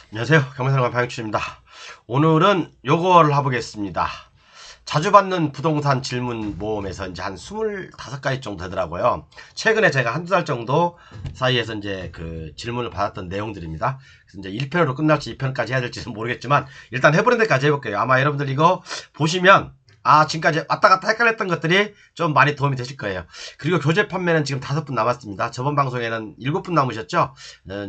안녕하세요. 경매상관 방영춘입니다. 오늘은 요거를 해보겠습니다. 자주 받는 부동산 질문 모음에서 이제 한 25가지 정도 되더라고요. 최근에 제가 한두 달 정도 사이에서 이제 그 질문을 받았던 내용들입니다. 그래서 이제 1편으로 끝날지 2편까지 해야 될지는 모르겠지만 일단 해보는 데까지 해볼게요. 아마 여러분들 이거 보시면 지금까지 왔다 갔다 헷갈렸던 것들이 좀 많이 도움이 되실 거예요. 그리고 교재 판매는 지금 5분 남았습니다. 저번 방송에는 7분 남으셨죠?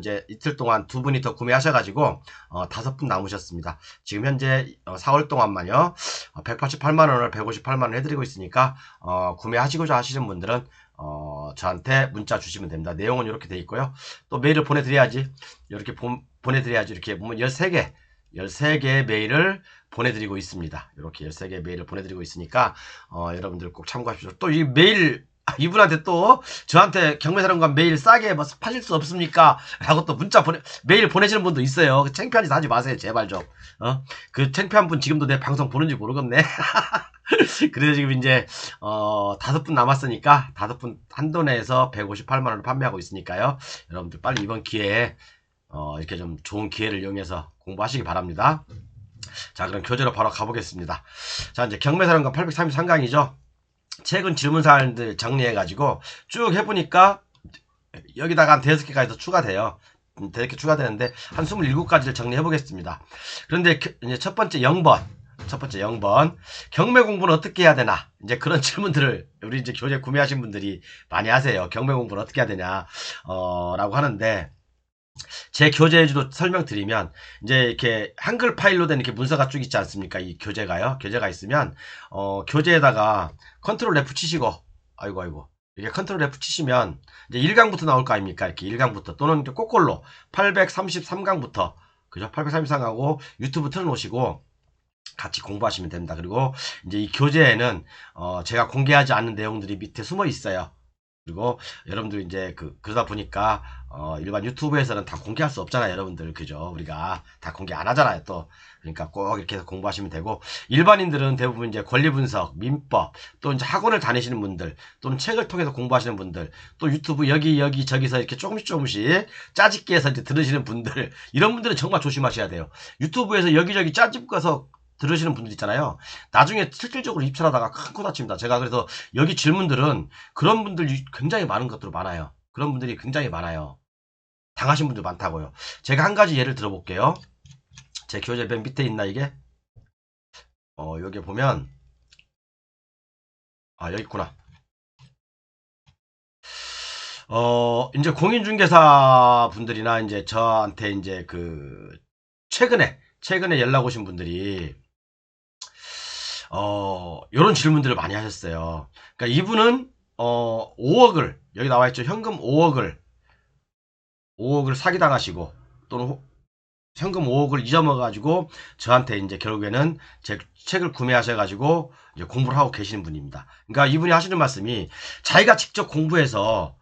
이제 이틀 동안 2분이 더 구매하셔가지고 5분 남으셨습니다. 지금 현재 4월 동안만요 188만원을 158만원 해드리고 있으니까 구매하시고자 하시는 분들은 저한테 문자 주시면 됩니다. 내용은 이렇게 돼 있고요. 또 메일을 보내드려야지 이렇게 보내드려야지 이렇게 보면 13개의 메일을 보내드리고 있습니다. 이렇게 13개의 메일을 보내드리고 있으니까 여러분들 꼭 참고하십시오. 또 이 메일 이분한테 또 저한테 경매사령관 메일 싸게 뭐 파실 수 없습니까? 라고 또 메일 보내시는 분도 있어요. 창피한 짓 하지 마세요. 제발 좀. 그 창피한 분 지금도 내 방송 보는지 모르겠네. 그래서 지금 이제 5분 남았으니까 5분 한돈에서 158만원을 판매하고 있으니까요. 여러분들 빨리 이번 기회에 이렇게 좀 좋은 기회를 이용해서 공부하시기 바랍니다. 자, 그럼 교재로 바로 가보겠습니다. 자, 이제 경매사령관 833강이죠. 최근 질문사항들 정리해가지고 쭉 해보니까 여기다가 한 5개까지 더 추가돼요. 5개 추가되는데 한 27가지를 정리해보겠습니다. 그런데 이제 첫 번째 0번. 경매 공부는 어떻게 해야 되나? 이제 그런 질문들을 우리 이제 교재 구매하신 분들이 많이 하세요. 경매 공부는 어떻게 해야 되냐? 라고 하는데, 제 교재에도 설명드리면, 이제 이렇게 한글 파일로 된 이렇게 문서가 쭉 있지 않습니까? 이 교재가요. 교재가 있으면, 교재에다가 컨트롤 F 치시고, 아이고. 이렇게 컨트롤 F 치시면, 이제 1강부터 나올 거 아닙니까? 이렇게 1강부터. 또는 거꾸로 833강부터, 그죠? 833강하고 유튜브 틀어놓으시고, 같이 공부하시면 됩니다. 그리고 이제 이 교재에는, 제가 공개하지 않는 내용들이 밑에 숨어 있어요. 그리고 여러분들 이제 그러다 보니까 일반 유튜브에서는 다 공개할 수 없잖아요, 여러분들. 그죠? 우리가 다 공개 안 하잖아요, 또. 그러니까 꼭 이렇게 해서 공부하시면 되고, 일반인들은 대부분 이제 권리 분석, 민법, 또 이제 학원을 다니시는 분들, 또는 책을 통해서 공부하시는 분들, 또 유튜브 여기 저기서 이렇게 조금씩 짜집기 해서 이제 들으시는 분들, 이런 분들은 정말 조심하셔야 돼요. 유튜브에서 여기저기 짜집어서 들으시는 분들 있잖아요. 나중에 실질적으로 입찰하다가 큰 코 다칩니다. 제가 그래서 여기 질문들은 그런 분들이 굉장히 많은 것들로 많아요. 그런 분들이 굉장히 많아요. 당하신 분들 많다고요. 제가 한 가지 예를 들어볼게요. 제 교재 맨 밑에 있나 이게? 여기 보면 여기 있구나. 이제 공인중개사 분들이나 이제 저한테 이제 최근에 연락 오신 분들이 요런 질문들을 많이 하셨어요. 그러니까 이분은 5억을 여기 나와있죠. 현금 5억을 사기당하시고 또는 현금 5억을 잊어먹어가지고 저한테 이제 결국에는 제 책을 구매하셔가지고 이제 공부를 하고 계시는 분입니다. 그러니까 이분이 하시는 말씀이 자기가 직접 공부해서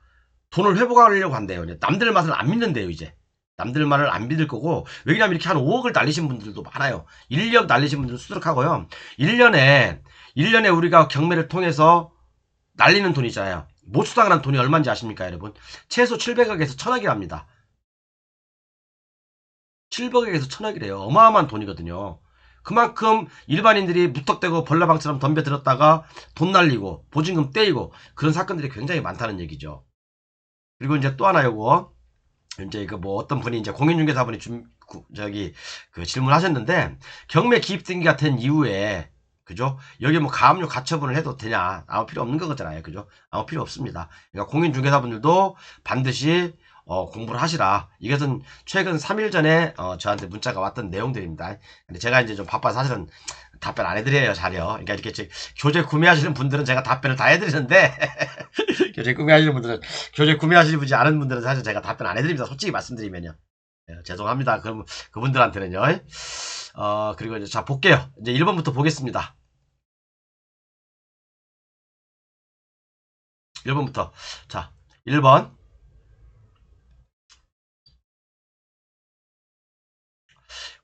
돈을 회복하려고 한대요. 남들 맛을 안 믿는데요, 이제. 남들 말을 안 믿을 거고, 왜냐면 이렇게 한 5억을 날리신 분들도 많아요. 1억 날리신 분들은 수두룩하고요. 1년에 우리가 경매를 통해서 날리는 돈 있잖아요. 모수당하는 돈이 얼마인지 아십니까, 여러분? 최소 700억에서 1000억이랍니다. 700억에서 1000억이래요. 어마어마한 돈이거든요. 그만큼 일반인들이 무턱대고 벌레방처럼 덤벼들었다가 돈 날리고, 보증금 떼이고, 그런 사건들이 굉장히 많다는 얘기죠. 그리고 이제 또 하나 요거, 이제 어떤 분이 이제 공인중개사분이 질문하셨는데, 경매 기입 등기가 된 이후에, 그죠? 여기 가압류 가처분을 해도 되냐? 아무 필요 없는 거잖아요. 그죠? 아무 필요 없습니다. 그러니까 공인중개사분들도 반드시 공부를 하시라. 이것은 최근 3일 전에 저한테 문자가 왔던 내용들입니다. 근데 제가 이제 좀 바빠서 사실은 답변 안 해드려요, 자료. 그러니까 이렇게 교재 구매하시는 분들은 제가 답변을 다 해드리는데 교재 구매하시는 분이 아는 분들은 사실 제가 답변 안 해드립니다. 솔직히 말씀드리면요. 죄송합니다. 그럼 그분들한테는요. 그리고 이제 자 볼게요. 이제 1번부터 보겠습니다. 1번부터. 자, 1번.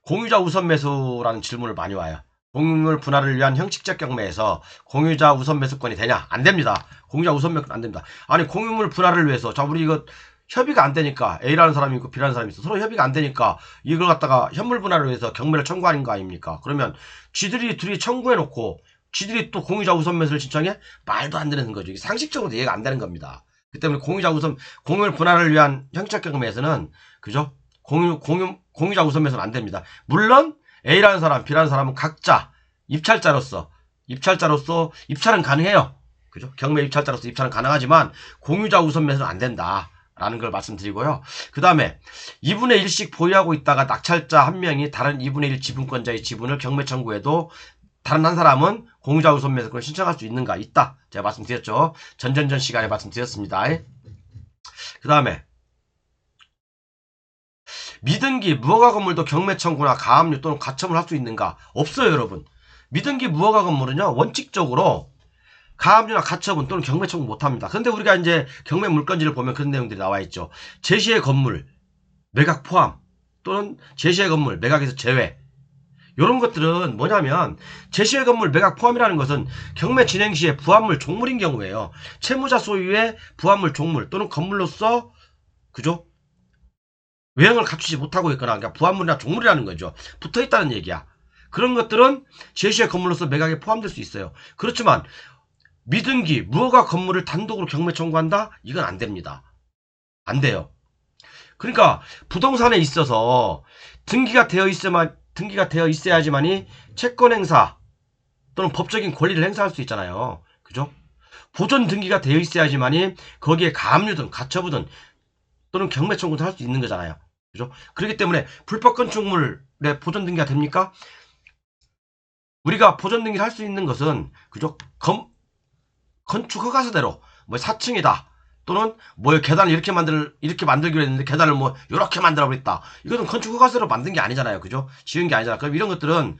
공유자 우선 매수라는 질문을 많이 와요. 공유물 분할을 위한 형식적 경매에서 공유자 우선 매수권이 되냐? 안 됩니다. 공유자 우선 매수권 안 됩니다. 아니, 공유물 분할을 위해서, 자, 우리 이거 협의가 안 되니까 A라는 사람이 있고 B라는 사람이 있어. 서로 협의가 안 되니까 이걸 갖다가 현물 분할을 위해서 경매를 청구하는 거 아닙니까? 그러면 쥐들이 둘이 청구해놓고 쥐들이 또 공유자 우선 매수를 신청해? 말도 안 되는 거죠. 이게 상식적으로 이해가 안 되는 겁니다. 그 때문에 공유물 분할을 위한 형식 경매에서는 그죠? 공유자 우선 매수는 안 됩니다. 물론 A라는 사람, B라는 사람은 각자 입찰자로서 입찰은 가능해요. 그죠? 경매 입찰자로서 입찰은 가능하지만 공유자 우선 매수는 안 된다. 라는 걸 말씀드리고요. 그 다음에 2분의 1씩 보유하고 있다가 낙찰자 한 명이 다른 2분의 1 지분권자의 지분을 경매 청구해도 다른 한 사람은 공유자 우선 매수권을 신청할 수 있는가? 있다. 제가 말씀드렸죠. 전전전 시간에 말씀드렸습니다. 그 다음에 미등기 무허가 건물도 경매 청구나 가압류 또는 가첨을 할 수 있는가? 없어요, 여러분. 미등기 무허가 건물은요, 원칙적으로 가압류나 가처분 또는 경매 청구 못합니다. 근데 우리가 이제 경매 물건지를 보면 그런 내용들이 나와 있죠. 제시의 건물, 매각 포함 또는 제시의 건물, 매각에서 제외. 이런 것들은 뭐냐면 제시의 건물, 매각 포함이라는 것은 경매 진행 시에 부합물 종물인 경우에요. 채무자 소유의 부합물 종물 또는 건물로서 그죠? 외형을 갖추지 못하고 있거나 그러니까 부합물이나 종물이라는 거죠. 붙어있다는 얘기야. 그런 것들은 제시의 건물로서 매각에 포함될 수 있어요. 그렇지만 미등기, 무허가 건물을 단독으로 경매 청구한다? 이건 안 됩니다. 안 돼요. 그러니까 부동산에 있어서 등기가 되어 있어야지만이 채권 행사 또는 법적인 권리를 행사할 수 있잖아요. 그죠? 보존 등기가 되어 있어야지만이 거기에 가압류든 가처분든 또는 경매 청구도 할 수 있는 거잖아요. 그죠? 그렇기 때문에 불법 건축물의 보존 등기가 됩니까? 우리가 보존 등기를 할 수 있는 것은 그죠? 건축 허가서대로 뭐 4층이다 또는 뭐 계단을 이렇게 만들기로 했는데 계단을 뭐 이렇게 만들어 버렸다. 이것은 건축 허가서로 만든 게 아니잖아요. 그죠? 지은 게 아니잖아. 그럼 이런 것들은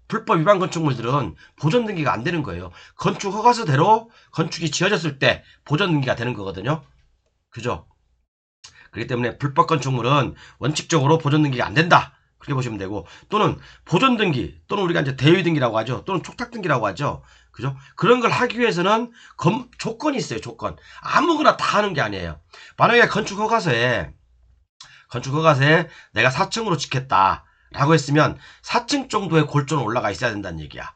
불법 위반 건축물들은 보존 등기가 안 되는 거예요. 건축 허가서대로 건축이 지어졌을 때 보존 등기가 되는 거거든요. 그죠? 그렇기 때문에 불법 건축물은 원칙적으로 보존 등기가 안 된다. 그렇게 보시면 되고 또는 보존 등기 또는 우리가 이제 대위 등기라고 하죠. 또는 촉탁 등기라고 하죠. 그죠? 그런 걸 하기 위해서는 조건이 있어요. 조건. 아무거나 다 하는 게 아니에요. 만약에 건축 허가서에 내가 4층으로 짓겠다 라고 했으면 4층 정도의 골조는 올라가 있어야 된다는 얘기야.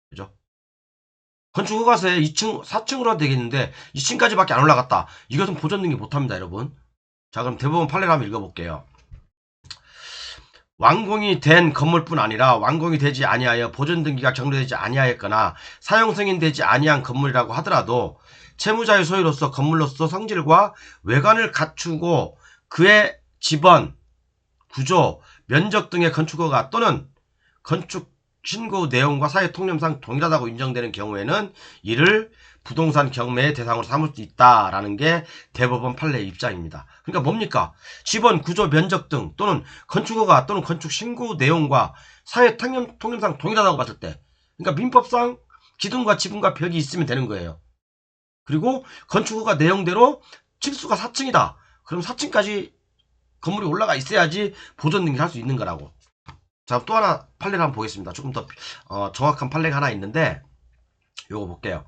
그죠? 건축 허가서에 4층으로 되겠는데 2층까지밖에 안 올라갔다. 이것은 보존 등기 못합니다, 여러분. 자, 그럼 대법원 판례를 한번 읽어볼게요. 완공이 된 건물뿐 아니라 완공이 되지 아니하여 보존 등기가 격려되지 아니하였거나 사용 승인되지 아니한 건물이라고 하더라도 채무자의 소유로서 건물로서 성질과 외관을 갖추고 그의 집원, 구조, 면적 등의 건축허가 또는 건축 신고 내용과 사회 통념상 동일하다고 인정되는 경우에는 이를 부동산 경매의 대상으로 삼을 수 있다라는 게 대법원 판례의 입장입니다. 그러니까 뭡니까? 집원, 구조, 면적 등 또는 건축허가 또는 건축 신고 내용과 사회 통념상 동일하다고 봤을 때 그러니까 민법상 기둥과 지붕과 벽이 있으면 되는 거예요. 그리고 건축허가 내용대로 층수가 4층이다. 그럼 4층까지 건물이 올라가 있어야지 보존 등기를 할 수 있는 거라고. 자, 또 하나 판례를 한번 보겠습니다. 조금 더 정확한 판례가 하나 있는데 요거 볼게요.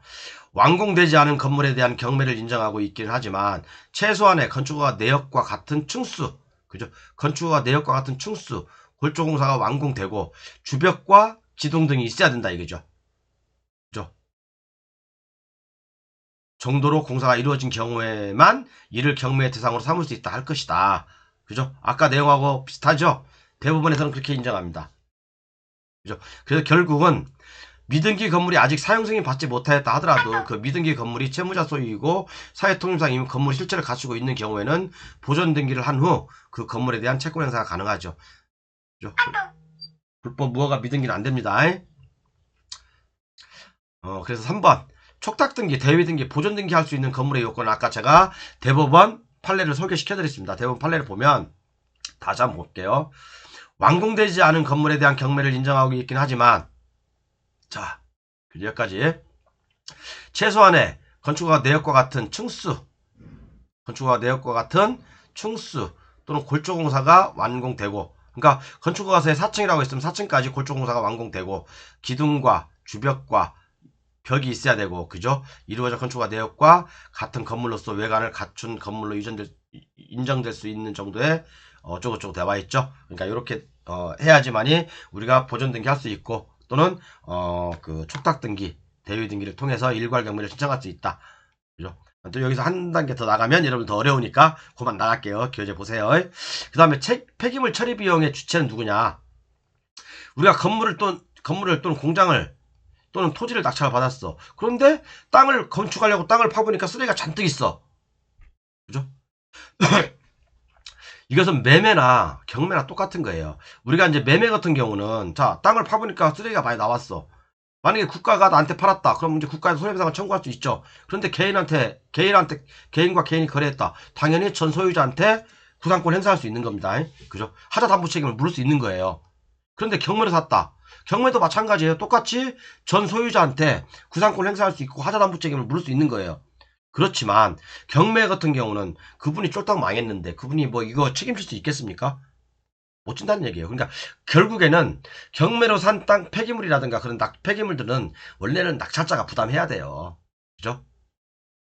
완공되지 않은 건물에 대한 경매를 인정하고 있기는 하지만 최소한의 건축허가 내역과 같은 층수, 그죠? 건축허가 내역과 같은 층수, 골조공사가 완공되고 주벽과 지붕 등이 있어야 된다 이거죠. 그죠? 정도로 공사가 이루어진 경우에만 이를 경매의 대상으로 삼을 수 있다 할 것이다. 그죠? 아까 내용하고 비슷하죠? 대부분에서는 그렇게 인정합니다. 그죠? 그래서 결국은 미등기 건물이 아직 사용 승인 받지 못하였다 하더라도 그 미등기 건물이 채무자 소유이고 사회통념상 이미 건물 실체를 갖추고 있는 경우에는 보존 등기를 한 후 그 건물에 대한 채권 행사가 가능하죠. 그죠? 불법 무허가 미등기는 안 됩니다. 그래서 3번 촉탁 등기, 대위 등기, 보존 등기 할 수 있는 건물의 요건은 아까 제가 대법원 판례를 소개시켜 드렸습니다. 대법원 판례를 보면 다시 한번 볼게요. 완공되지 않은 건물에 대한 경매를 인정하고 있긴 하지만 자, 여기까지 최소한의 건축허가 내역과 같은 층수 또는 골조공사가 완공되고 그러니까 건축허가서에 4층이라고 했으면 4층까지 골조공사가 완공되고 기둥과 주벽과 벽이 있어야 되고 그죠? 이루어져 건축허가 내역과 같은 건물로서 외관을 갖춘 건물로 인정될 수 있는 정도의 어쩌고저쩌고 되어 있죠. 그러니까 이렇게 해야지만이 우리가 보존 등기 할 수 있고 또는 그 촉탁 등기, 대위 등기를 통해서 일괄 경매를 신청할 수 있다. 그죠? 또 여기서 한 단계 더 나가면 여러분 더 어려우니까 그만 나갈게요. 교재 보세요. 그 다음에 폐기물 처리 비용의 주체는 누구냐? 우리가 건물을 또는 공장을 또는 토지를 낙찰을 받았어. 그런데 땅을 건축하려고 땅을 파보니까 쓰레기가 잔뜩 있어. 그죠? 이것은 매매나 경매나 똑같은 거예요. 우리가 이제 매매 같은 경우는 자 땅을 파보니까 쓰레기가 많이 나왔어. 만약에 국가가 나한테 팔았다. 그럼 이제 국가에서 손해배상을 청구할 수 있죠. 그런데 개인과 개인이 거래했다. 당연히 전 소유자한테 구상권 행사할 수 있는 겁니다. 그죠? 하자 담보 책임을 물을 수 있는 거예요. 그런데 경매를 샀다. 경매도 마찬가지예요. 똑같이 전 소유자한테 구상권 행사할 수 있고 하자 담보 책임을 물을 수 있는 거예요. 그렇지만 경매 같은 경우는 그분이 쫄딱 망했는데 그분이 뭐 이거 책임질 수 있겠습니까? 못 진다는 얘기예요. 그러니까 결국에는 경매로 산 땅 폐기물이라든가 그런 폐기물들은 원래는 낙찰자가 부담해야 돼요. 그죠?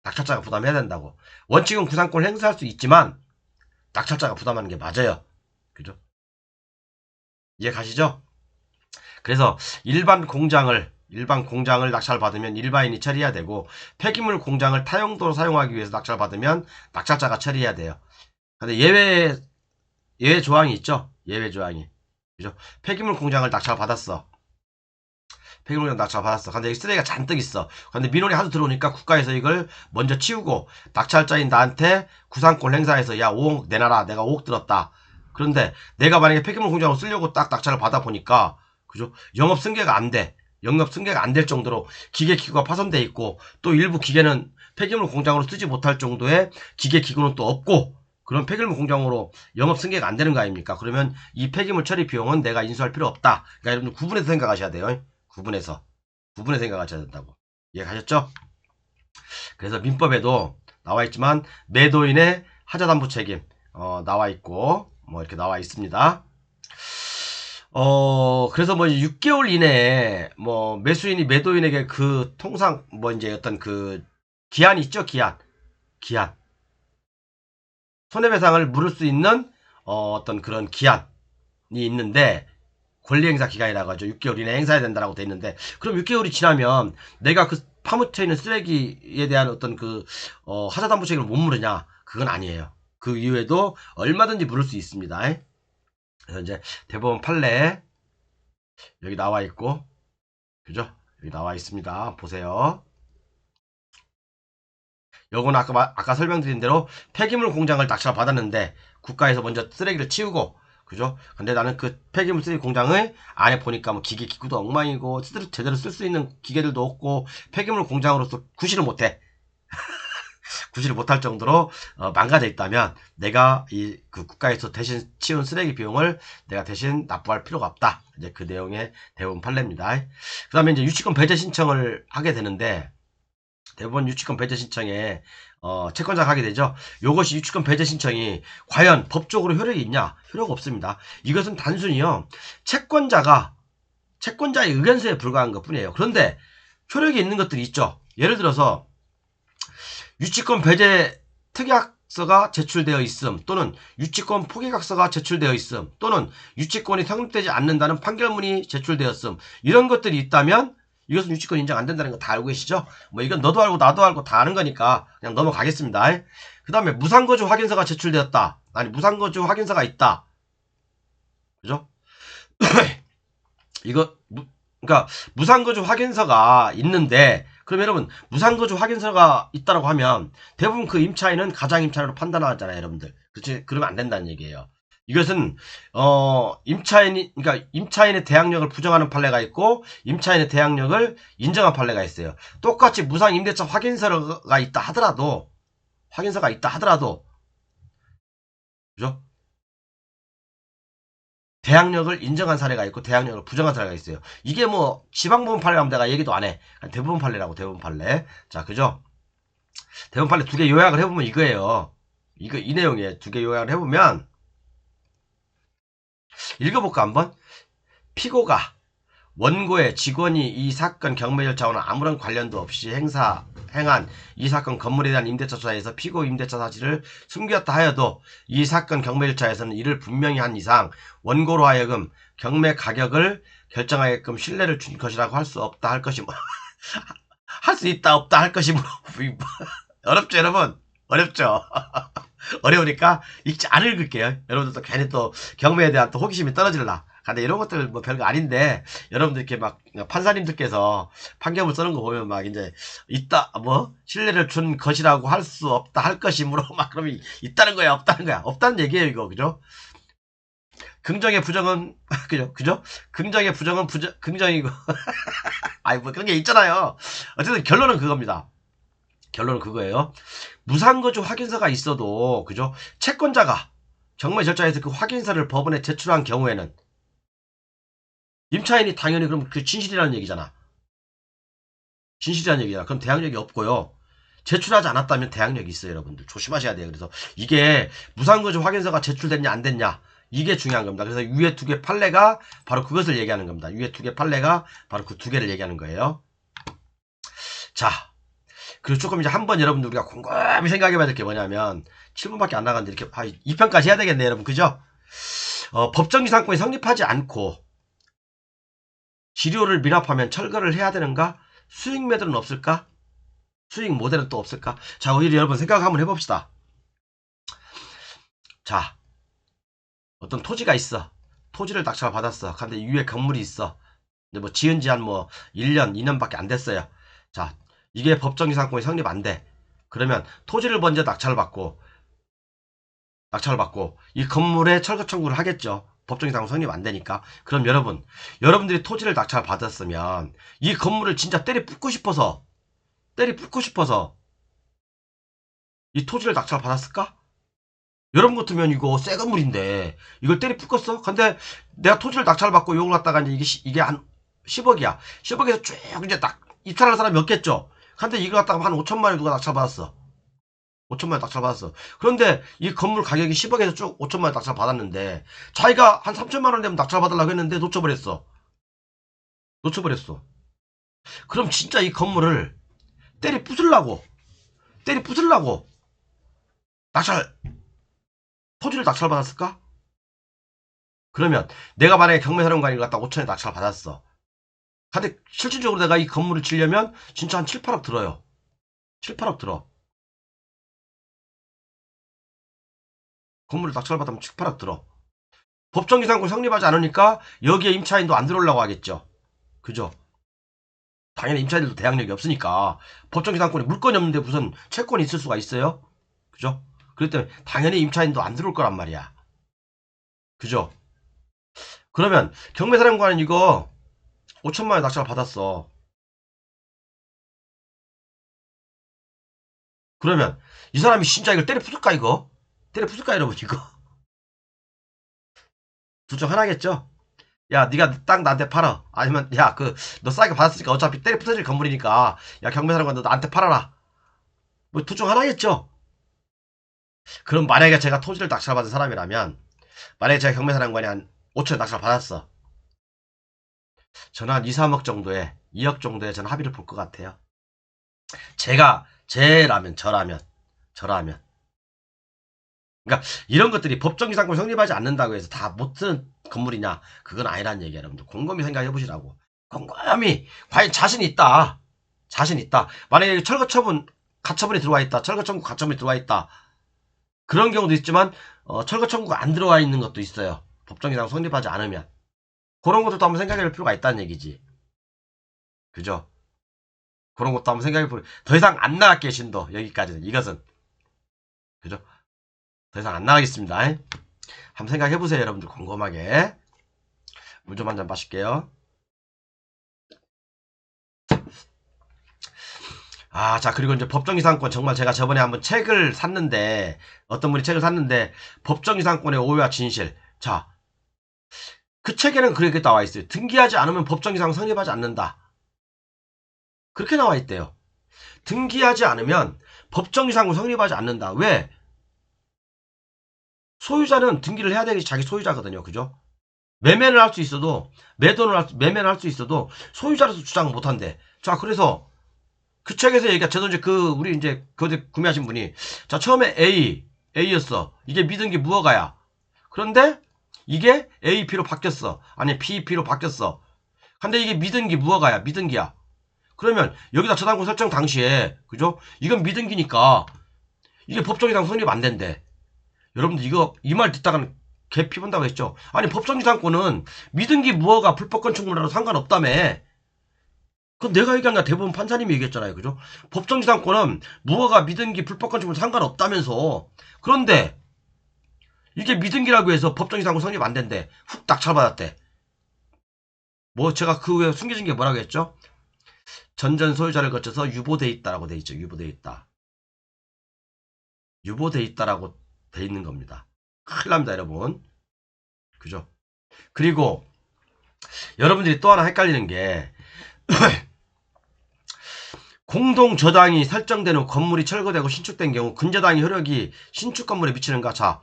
낙찰자가 부담해야 된다고. 원칙은 구상권을 행사할 수 있지만 낙찰자가 부담하는 게 맞아요. 그죠? 이해 가시죠? 그래서 일반 공장을 낙찰받으면 일반인이 처리해야 되고 폐기물 공장을 타용도로 사용하기 위해서 낙찰받으면 낙찰자가 처리해야 돼요. 근데 예외 조항이 있죠. 예외 조항이. 그죠? 폐기물 공장을 낙찰받았어. 폐기물 공장 낙찰받았어. 근데 여기 쓰레기가 잔뜩 있어. 근데 민원이 하도 들어오니까 국가에서 이걸 먼저 치우고 낙찰자인 나한테 구상권 행사해서 야 5억 내놔라. 내가 5억 들었다. 그런데 내가 만약에 폐기물 공장을 쓰려고 딱 낙찰을 받아보니까 그죠? 영업 승계가 안 돼. 영업 승계가 안 될 정도로 기계기구가 파손돼 있고 또 일부 기계는 폐기물 공장으로 쓰지 못할 정도의 기계기구는 또 없고 그런 폐기물 공장으로 영업 승계가 안 되는 거 아닙니까? 그러면 이 폐기물 처리 비용은 내가 인수할 필요 없다. 그러니까 여러분 구분해서 생각하셔야 돼요. 구분해서 생각하셔야 된다고. 이해가셨죠? 그래서 민법에도 나와 있지만 매도인의 하자담보 책임 나와 있고 뭐 이렇게 나와 있습니다. 그래서 뭐 6개월 이내에 뭐 매수인이 매도인에게 그 통상 뭐 이제 어떤 그 기한이 있죠. 기한. 손해배상을 물을 수 있는 어떤 그런 기한이 있는데 권리행사 기간이라고 하죠. 6개월 이내에 행사해야 된다라고 돼 있는데 그럼 6개월이 지나면 내가 그 파묻혀 있는 쓰레기에 대한 어떤 그 하자담보 책임을 못 물으냐? 그건 아니에요. 그 이후에도 얼마든지 물을 수 있습니다. 그래서 이제 대법원 판례 여기 나와 있고 그죠? 여기 나와 있습니다. 보세요. 요건 아까 설명드린 대로 폐기물 공장을 낙찰 받았는데 국가에서 먼저 쓰레기를 치우고 그죠? 근데 나는 그 폐기물 쓰레기 공장을 안에 보니까 뭐 기계기구도 엉망이고 제대로 쓸 수 있는 기계들도 없고 폐기물 공장으로서 구실을 못해. 구실을 못할 정도로 망가져 있다면 내가 그 국가에서 대신 치운 쓰레기 비용을 내가 대신 납부할 필요가 없다. 이제 그 내용의 대법원 판례입니다. 그 다음에 이제 유치권 배제 신청을 하게 되는데 대법원 유치권 배제 신청에 채권자가 하게 되죠. 이것이 유치권 배제 신청이 과연 법적으로 효력이 있냐? 효력 없습니다. 이것은 단순히요. 채권자의 의견서에 불과한 것뿐이에요. 그런데 효력이 있는 것들이 있죠. 예를 들어서 유치권 배제 특약서가 제출되어 있음 또는 유치권 포기각서가 제출되어 있음 또는 유치권이 성립되지 않는다는 판결문이 제출되었음 이런 것들이 있다면 이것은 유치권 인정 안 된다는 거 다 알고 계시죠? 뭐 이건 너도 알고 나도 알고 다 아는 거니까 그냥 넘어가겠습니다. 그 다음에 무상거주 확인서가 제출되었다. 아니 무상거주 확인서가 있다. 그죠? 그러니까 무상거주 확인서가 있는데 그럼 여러분 무상거주 확인서가 있다고 하면 대부분 그 임차인은 가장임차인으로 판단하잖아요. 여러분들. 그렇지? 그러면 안 된다는 얘기예요. 이것은 그러니까 임차인의 대항력을 부정하는 판례가 있고 임차인의 대항력을 인정한 판례가 있어요. 똑같이 무상 임대차 확인서가 있다 하더라도 그죠? 대항력을 인정한 사례가 있고 대항력을 부정한 사례가 있어요. 이게 뭐 지방법원 판례라면 내가 얘기도 안 해. 대법원 판례라고 대법원 판례. 자, 그죠? 대법원 판례 두 개 요약을 해보면 이거예요. 이 내용에 두 개 요약을 해보면 읽어볼까 한번? 피고가 원고의 직원이 이 사건 경매 절차와는 아무런 관련도 없이 행한 이 사건 건물에 대한 임대차 조사에서 피고 임대차 사실을 숨겼다 하여도 이 사건 경매 절차에서는 이를 분명히 한 이상 원고로 하여금 경매 가격을 결정하게끔 신뢰를 준 것이라고 할 수 없다 할 것이므로 할 수 있다 없다 할 것이므로 어렵죠 여러분 어렵죠. 어려우니까 안 읽을게요. 여러분들도 괜히 또 경매에 대한 또 호기심이 떨어질라. 근데 이런 것들 뭐 별거 아닌데 여러분들 이렇게 막 판사님들께서 판결을 쓰는 거 보면 막 이제 있다 뭐 신뢰를 준 것이라고 할 수 없다 할 것이므로 막 그러면 있다는 거야 없다는 거야 없다는 얘기예요 이거 그죠? 긍정의 부정은 그죠? 긍정의 부정은 긍정이고 아니 뭐 그런 게 있잖아요. 어쨌든 결론은 그겁니다. 결론은 그거예요. 무상거주 확인서가 있어도 그죠? 채권자가 경매 절차에서 그 확인서를 법원에 제출한 경우에는 임차인이 당연히 그럼 그 진실이라는 얘기잖아. 진실이라는 얘기잖아. 그럼 대항력이 없고요. 제출하지 않았다면 대항력이 있어요, 여러분들. 조심하셔야 돼요. 그래서 이게 무상거주 확인서가 제출됐냐 안 됐냐 이게 중요한 겁니다. 그래서 위에 두 개 판례가 바로 그것을 얘기하는 겁니다. 위에 두 개 판례가 바로 그 두 개를 얘기하는 거예요. 자, 그리고 조금 이제 한번 여러분들 우리가 곰곰이 생각해봐야 될 게 뭐냐면 7분밖에 안 나갔는데 이렇게 2편까지 해야 되겠네, 여러분. 그죠? 법정지상권이 성립하지 않고 지료를 미납하면 철거를 해야 되는가? 수익 매도는 없을까? 수익 모델은 또 없을까? 자, 오히려 여러분 생각 한번 해봅시다. 자, 어떤 토지가 있어. 토지를 낙찰 받았어. 근데 위에 건물이 있어. 근데 뭐 지은 지 한 뭐 1년, 2년밖에 안 됐어요. 자, 이게 법정지상권이 성립 안 돼. 그러면 토지를 먼저 낙찰을 받고 이 건물에 철거 청구를 하겠죠. 법정지상권 성립 안 되니까. 그럼 여러분들이 토지를 낙찰 받았으면 이 건물을 진짜 때리 붓고 싶어서 이 토지를 낙찰 받았을까? 여러분 같으면 이거 새 건물인데 이걸 때리 붓겠어? 근데 내가 토지를 낙찰 받고 요걸 갖다가 이제 이게 한 10억이야. 10억에서 쭉 이제 딱 입찰할 사람이 없겠죠. 근데 이걸 갖다가 한 5천만 원에 누가 낙찰 받았어. 5천만 원 낙찰 받았어. 그런데 이 건물 가격이 10억에서 쭉 5천만 원 낙찰 받았는데 자기가 한 3천만 원 되면 낙찰 받으려고 했는데 놓쳐버렸어. 그럼 진짜 이 건물을 때리 부술라고 토지를 낙찰 받았을까? 그러면 내가 만약에 경매사령관이 갖다 5천에 낙찰 받았어. 근데 실질적으로 내가 이 건물을 지려면 진짜 한 7, 8억 들어요. 7, 8억 들어. 건물을 낙찰 받으면 7, 8억 들어. 법정지상권 성립하지 않으니까 여기에 임차인도 안 들어오려고 하겠죠. 그죠? 당연히 임차인들도 대항력이 없으니까 법정지상권에 물건이 없는데 무슨 채권이 있을 수가 있어요? 그죠? 그렇기 때문에 당연히 임차인도 안 들어올 거란 말이야. 그죠? 그러면 경매사령관은 이거 5천만 원 낙찰 받았어. 그러면 이 사람이 진짜 이걸 때려 부술까 이거? 때려 부술까 여러분 이거? 둘 중 하나겠죠? 야 니가 땅 나한테 팔아. 아니면 야 너 싸게 받았으니까 어차피 때려 부서질 건물이니까 야 경매사령관 너 나한테 팔아라. 뭐 둘 중 하나겠죠? 그럼 만약에 제가 토지를 낙찰받은 사람이라면 만약에 제가 경매사령관이 한 5천에 낙찰 받았어. 저는 한 2, 3억 정도에 2억 정도에 저는 합의를 볼 것 같아요. 저라면 그러니까 이런 것들이 법정지상권 성립하지 않는다고 해서 다 못 쓰는 건물이냐 그건 아니란 얘기야. 여러분들 곰곰이 생각해 보시라고. 곰곰이 과연 자신 있다 만약에 철거처분 가처분이 들어와 있다 철거청구 가처분이 들어와 있다 그런 경우도 있지만 철거청구가 안 들어와 있는 것도 있어요. 법정지상권 성립하지 않으면 그런 것들도 한번 생각해 볼 필요가 있다는 얘기지. 그죠? 그런 것도 한번 생각해 볼. 더 이상 안 나갈게 신도 여기까지는 이것은 그죠? 더 이상 안 나가겠습니다. 한번 생각해 보세요 여러분들 곰곰하게. 물 좀 한 잔 마실게요. 자 그리고 이제 법정지상권 정말 제가 저번에 한번 책을 샀는데 어떤 분이 책을 샀는데 법정지상권의 오해와 진실. 자 그 책에는 그렇게 나와 있어요. 등기하지 않으면 법정지상권 성립하지 않는다. 그렇게 나와 있대요. 등기하지 않으면 법정지상권 성립하지 않는다. 왜? 소유자는 등기를 해야 되겠지. 자기 소유자거든요. 그죠? 매매를 할 수 있어도, 매매를 할 수 있어도 소유자로서 주장을 못 한대. 자, 그래서 그 책에서 얘기가, 저도 이제 우리 이제 그때 구매하신 분이, 자, 처음에 A였어. 이게 미등기 무허가야. 그런데 이게 AP로 바뀌었어. 아니, PEP로 바뀌었어. 근데 이게 미등기 무허가야. 미등기야. 그러면 여기다 저당권 설정 당시에, 그죠? 이건 미등기니까 이게 법정이상 성립 안 된대. 여러분들 이거 이 말 듣다가는 개 피본다고 했죠. 아니, 법정이상권은 미등기 무허가 불법 건축물하고 상관없다며. 그건 내가 얘기한 게 대부분 판사님이 얘기했잖아요. 그죠? 법정지상권은 무허가 미등기 불법 건축물 상관없다면서. 그런데 이게 미등기라고 해서 법정지상권 성립 안 된대. 훅 낙찰받았대. 뭐 제가 그 후에 숨겨진 게 뭐라고 했죠? 전전 소유자를 거쳐서 유보돼 있다라고 돼 있죠. 유보돼 있다. 유보돼 있다라고 돼 있는 겁니다. 큰일 납니다, 여러분. 그죠? 그리고 여러분들이 또 하나 헷갈리는 게 공동저당이 설정된 후 건물이 철거되고 신축된 경우 근저당의 효력이 신축 건물에 미치는가? 자,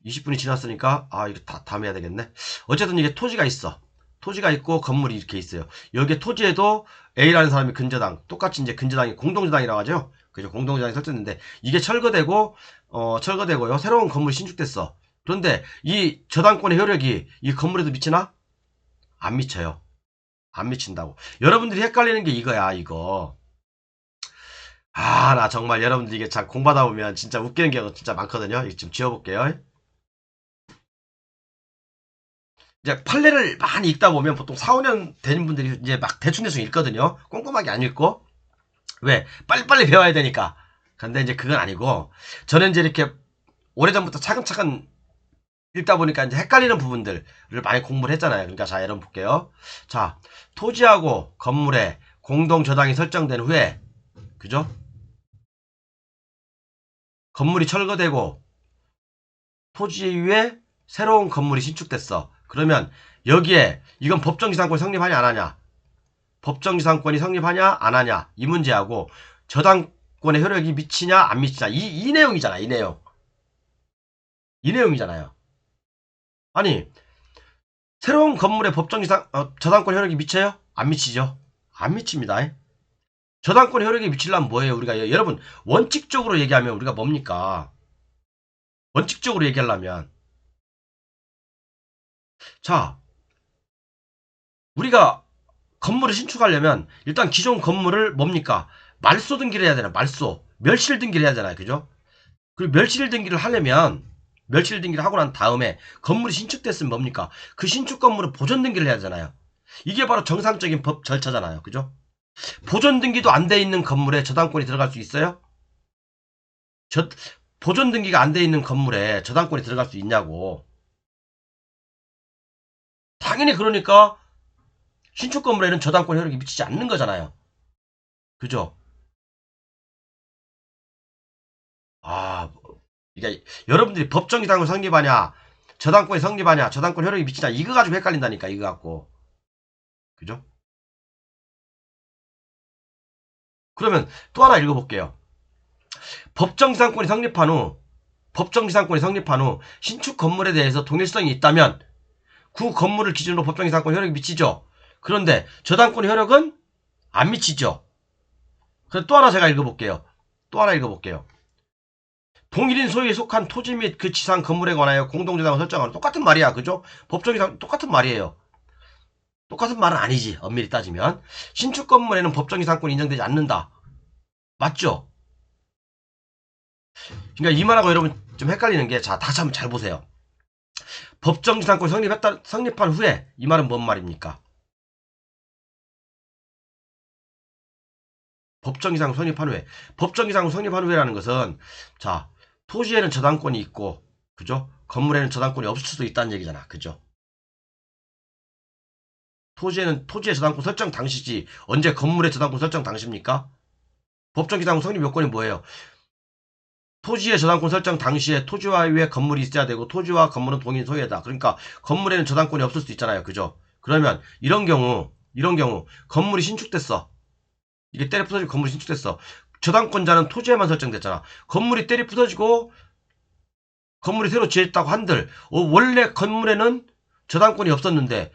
20분이 지났으니까 이거 다음 해야 되겠네. 어쨌든 이게 토지가 있어. 토지가 있고 건물이 이렇게 있어요. 여기에 토지에도 A라는 사람이 근저당, 똑같이 이제 근저당이 공동저당이라고 하죠. 그죠? 공동저당이 설정됐는데 이게 철거되고요. 새로운 건물이 신축됐어. 그런데 이 저당권의 효력이 이 건물에도 미치나? 안 미쳐요. 안 미친다고. 여러분들이 헷갈리는 게 이거야, 이거. 나 정말 여러분들 이게 참 공부하다 보면 진짜 웃기는 경우 진짜 많거든요. 이거 좀 지워볼게요. 이제 판례를 많이 읽다 보면 보통 4, 5년 된 분들이 이제 막 대충대충 읽거든요. 꼼꼼하게 안 읽고. 왜? 빨리빨리 배워야 되니까. 근데 이제 그건 아니고, 저는 이제 이렇게 오래전부터 차근차근 읽다 보니까 이제 헷갈리는 부분들을 많이 공부를 했잖아요. 그러니까 자, 여러분 볼게요. 자, 토지하고 건물에 공동저당이 설정된 후에, 그죠? 건물이 철거되고 토지 위에 새로운 건물이 신축됐어. 그러면 여기에 이건 법정지상권이 성립하냐 안 하냐? 법정지상권이 성립하냐 안 하냐? 이 문제하고 저당권의 효력이 미치냐 안 미치냐? 이 내용이잖아. 이 내용. 이 내용이잖아요. 아니, 새로운 건물에 저당권 효력이 미쳐요? 안 미치죠? 안 미칩니다. 저당권 효력이 미치려면 뭐예요? 우리가 여러분 원칙적으로 얘기하면 우리가 뭡니까? 원칙적으로 얘기하려면, 자, 우리가 건물을 신축하려면 일단 기존 건물을 뭡니까? 말소 등기를 해야 되나? 말소. 멸실 등기를 해야 되나요? 그죠? 그리고 멸실 등기를 하려면 멸실 등기를 하고 난 다음에 건물이 신축됐으면 뭡니까? 그 신축 건물은 보존 등기를 해야 되잖아요. 이게 바로 정상적인 법 절차잖아요. 그죠? 보존 등기도 안 돼 있는 건물에 저당권이 들어갈 수 있어요? 보존 등기가 안 돼 있는 건물에 저당권이 들어갈 수 있냐고. 당연히 그러니까 신축 건물에는 저당권 효력이 미치지 않는 거잖아요. 그죠? 그러니까 여러분들이 법정지상권 성립하냐, 저당권이 성립하냐, 저당권 효력이 미치냐, 이거 가지고 헷갈린다니까, 이거 갖고. 그죠? 그러면 또 하나 읽어볼게요. 법정지상권이 성립한 후 신축 건물에 대해서 동일성이 있다면 그 건물을 기준으로 법정지상권 효력이 미치죠. 그런데 저당권 효력은 안 미치죠. 그래서 또 하나 제가 읽어볼게요. 동일인 소유에 속한 토지 및 그 지상 건물에 관하여 공동저당을 설정하는, 똑같은 말이야. 그죠? 법정지상 똑같은 말이에요. 똑같은 말은 아니지. 엄밀히 따지면 신축 건물에는 법정지상권이 인정되지 않는다. 맞죠? 그러니까 이 말하고 여러분 좀 헷갈리는 게, 자, 다시 한번 잘 보세요. 법정지상권 성립한 후에, 이 말은 뭔 말입니까? 법정지상권 성립한 후에라는 것은, 자, 토지에는 저당권이 있고, 그죠? 건물에는 저당권이 없을 수도 있다는 얘기잖아. 그죠? 토지의 저당권 설정 당시지 언제 건물의 저당권 설정 당시입니까? 법정지상권 성립 요건이 뭐예요? 토지의 저당권 설정 당시에 토지와 위에 건물이 있어야 되고 토지와 건물은 동일 소유다. 그러니까 건물에는 저당권이 없을 수도 있잖아요. 그죠? 그러면 이런 경우 건물이 신축됐어. 이게 때려 부서지고 건물이 신축됐어. 저당권자는 토지에만 설정됐잖아. 건물이 때려 부서지고 건물이 새로 지었다고 한들 원래 건물에는 저당권이 없었는데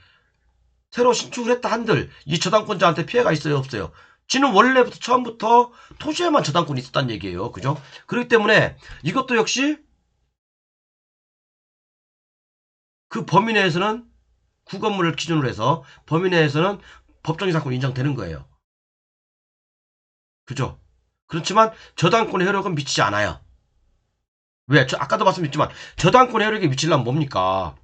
새로 신축을 했다 한들 이 저당권자한테 피해가 있어요, 없어요? 지는 원래부터 처음부터 토지에만 저당권이 있었다는 얘기예요. 그죠? 그렇기 때문에 이것도 역시 그 범위 내에서는 구건물을 기준으로 해서 범위 내에서는 법정이상권 인정되는 거예요. 그죠? 그렇지만 저당권의 효력은 미치지 않아요. 왜? 아까도 말씀드렸지만 저당권의 효력이 미치려면 뭡니까?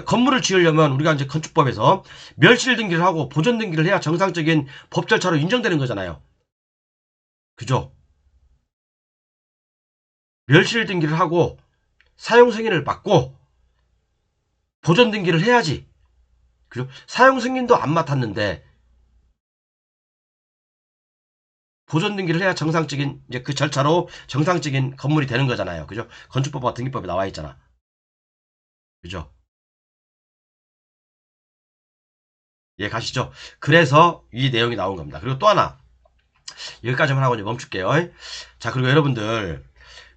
건물을 지으려면 우리가 이제 건축법에서 멸실 등기를 하고 보존 등기를 해야 정상적인 법 절차로 인정되는 거잖아요. 그죠? 멸실 등기를 하고 사용 승인을 받고 보존 등기를 해야지. 그죠? 사용 승인도 안 맡았는데 보존 등기를 해야 정상적인 이제 그 절차로 정상적인 건물이 되는 거잖아요. 그죠? 건축법과 등기법에 나와 있잖아. 그죠? 예, 가시죠. 그래서 이 내용이 나온 겁니다. 그리고 또 하나 여기까지만 하고 이제 멈출게요. 자, 그리고 여러분들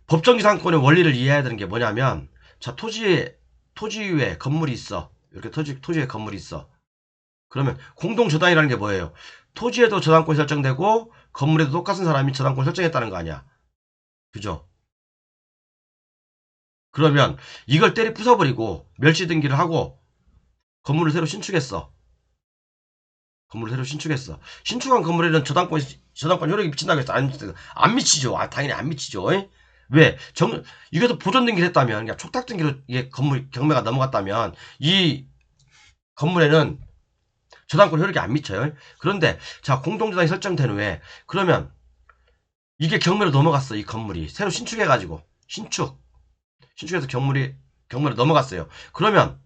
법정지상권의 원리를 이해해야 되는 게 뭐냐면, 자, 토지 위에 건물이 있어. 이렇게 토지에 건물이 있어. 그러면 공동저당이라는 게 뭐예요? 토지에도 저당권이 설정되고 건물에도 똑같은 사람이 저당권 설정했다는 거 아니야. 그죠? 그러면 이걸 때리 부숴버리고 멸시 등기를 하고 건물을 새로 신축했어. 건물을 새로 신축했어. 신축한 건물에는 저당권 효력이 미친다고 해서 안 미치죠. 당연히 안 미치죠. 왜? 이것도 보존 등기를 했다면, 그러니까 촉탁 등기로 이게 경매가 넘어갔다면, 이 건물에는 저당권 효력이 안 미쳐요. 그런데, 자, 공동저당이 설정된 후에, 그러면, 이게 경매로 넘어갔어, 이 건물이. 새로 신축해가지고. 신축해서 경매로 넘어갔어요. 그러면,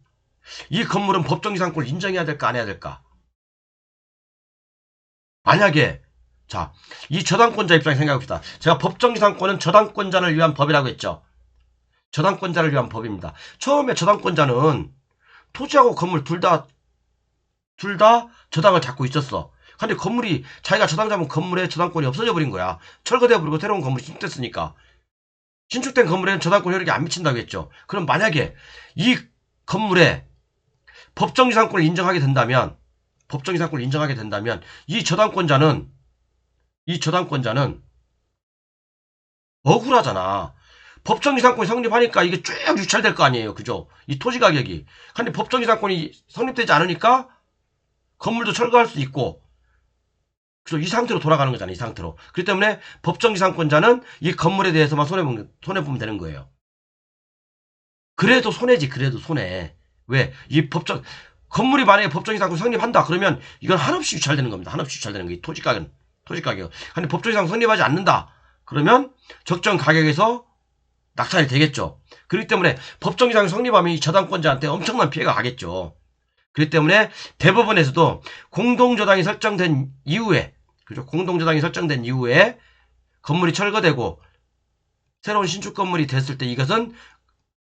이 건물은 법정지상권을 인정해야 될까, 안 해야 될까? 만약에, 자, 이 저당권자 입장에 생각해봅시다. 제가 법정지상권은 저당권자를 위한 법이라고 했죠. 저당권자를 위한 법입니다. 처음에 저당권자는 토지하고 건물 둘 다 저당을 잡고 있었어. 근데 건물이 자기가 저당 잡은 건물에 저당권이 없어져 버린 거야. 철거되어 버리고 새로운 건물이 신축됐으니까. 신축된 건물에는 저당권 효력이 안 미친다고 했죠. 그럼 만약에 이 건물에 법정지상권을 인정하게 된다면 이 저당권자는 억울하잖아. 법정지상권이 성립하니까 이게 쭉 유찰될 거 아니에요. 그죠? 이 토지 가격이. 근데 법정지상권이 성립되지 않으니까 건물도 철거할 수 있고, 그죠? 이 상태로 돌아가는 거잖아요. 이 상태로. 그렇기 때문에 법정지상권자는 이 건물에 대해서만 손해보면 되는 거예요. 그래도 손해지, 그래도 손해. 왜? 건물이 만약에 법정지상권 성립한다. 그러면 이건 한없이 유찰되는 겁니다. 한없이 유찰되는 거예요. 토지 가격. 근데 법정지상권 성립하지 않는다. 그러면 적정 가격에서 낙찰이 되겠죠. 그렇기 때문에 법정지상이 성립하면 이 저당권자한테 엄청난 피해가 가겠죠. 그렇기 때문에 대법원에서도 공동저당이 설정된 이후에, 그죠? 공동저당이 설정된 이후에 건물이 철거되고 새로운 신축 건물이 됐을 때 이것은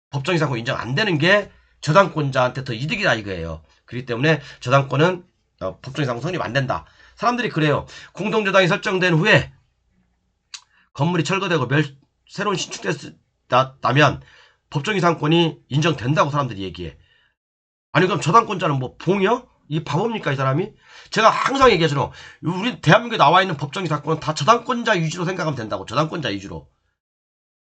법정지상권 인정 안 되는 게 저당권자한테 더 이득이다 이거예요. 그렇기 때문에 저당권은 법정지상권 성립 안 된다. 사람들이 그래요. 공동저당이 설정된 후에 건물이 철거되고 새로운 신축됐다면 법정이상권이 인정된다고 사람들이 얘기해. 아니 그럼 저당권자는 뭐 봉이요? 이 바보입니까 이 사람이? 제가 항상 얘기하잖아요. 우리 대한민국에 나와 있는 법정이상권은 다 저당권자 위주로 생각하면 된다고. 저당권자 위주로.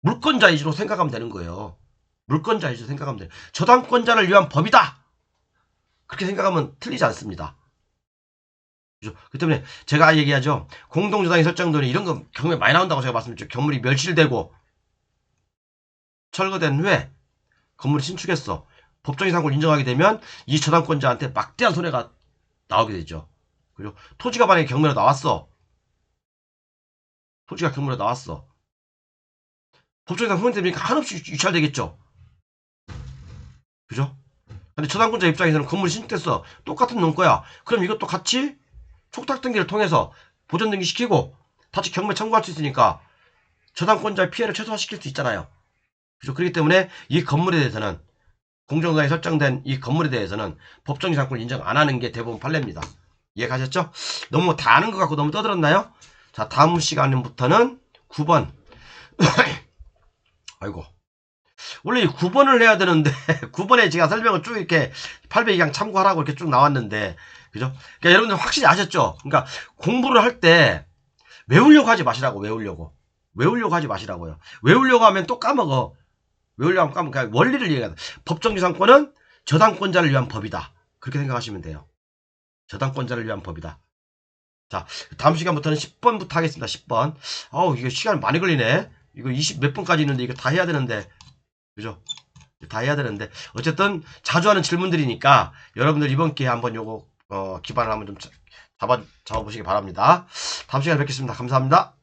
물권자 위주로 생각하면 되는 거예요. 물권자 위주로 생각하면 돼요. 저당권자를 위한 법이다. 그렇게 생각하면 틀리지 않습니다. 그렇기 때문에 제가 얘기하죠. 공동저당이 설정되는 이런 거 경매 많이 나온다고 제가 말씀드렸죠. 건물이 멸실되고 철거된 후에 건물을 신축했어. 법정이상권을 인정하게 되면 이 저당권자한테 막대한 손해가 나오게 되죠. 그죠? 토지가 만약에 경매로 나왔어. 법정이상 손해되니까 한없이 유찰되겠죠. 그죠? 근데 저당권자 입장에서는 건물이 신축됐어. 똑같은 논거야. 그럼 이것도 같이 촉탁 등기를 통해서 보존 등기 시키고 다시 경매 청구할 수 있으니까 저당권자의 피해를 최소화시킬 수 있잖아요. 그죠? 그렇기 때문에 이 건물에 대해서는 공정거에 설정된 이 건물에 대해서는 법정이상권을 인정 안 하는 게 대부분 판례입니다. 이해가셨죠? 너무 다 아는 것 같고 너무 떠들었나요? 자, 다음 시간부터는 9번. 아이고. 원래 이 9번을 해야 되는데 9번에 제가 설명을 쭉 이렇게 800이강 참고하라고 이렇게 쭉 나왔는데 그죠? 그러니까 여러분들 확실히 아셨죠? 그러니까 공부를 할 때 외우려고 하지 마시라고. 외우려고 하지 마시라고요. 외우려고 하면 또 까먹어. 외우려고 하면 까먹어. 그냥 원리를 이해해야 돼. 법정지상권은 저당권자를 위한 법이다. 그렇게 생각하시면 돼요. 저당권자를 위한 법이다. 자, 다음 시간부터는 10번부터 하겠습니다. 10번. 아우, 이거 시간 많이 걸리네. 이거 20 몇 분까지 있는데 이거 다 해야 되는데. 그죠? 다 해야 되는데. 어쨌든 자주 하는 질문들이니까 여러분들 이번 기회에 한번 요거 기반을 한번 좀 잡아보시기 바랍니다. 다음 시간에 뵙겠습니다. 감사합니다.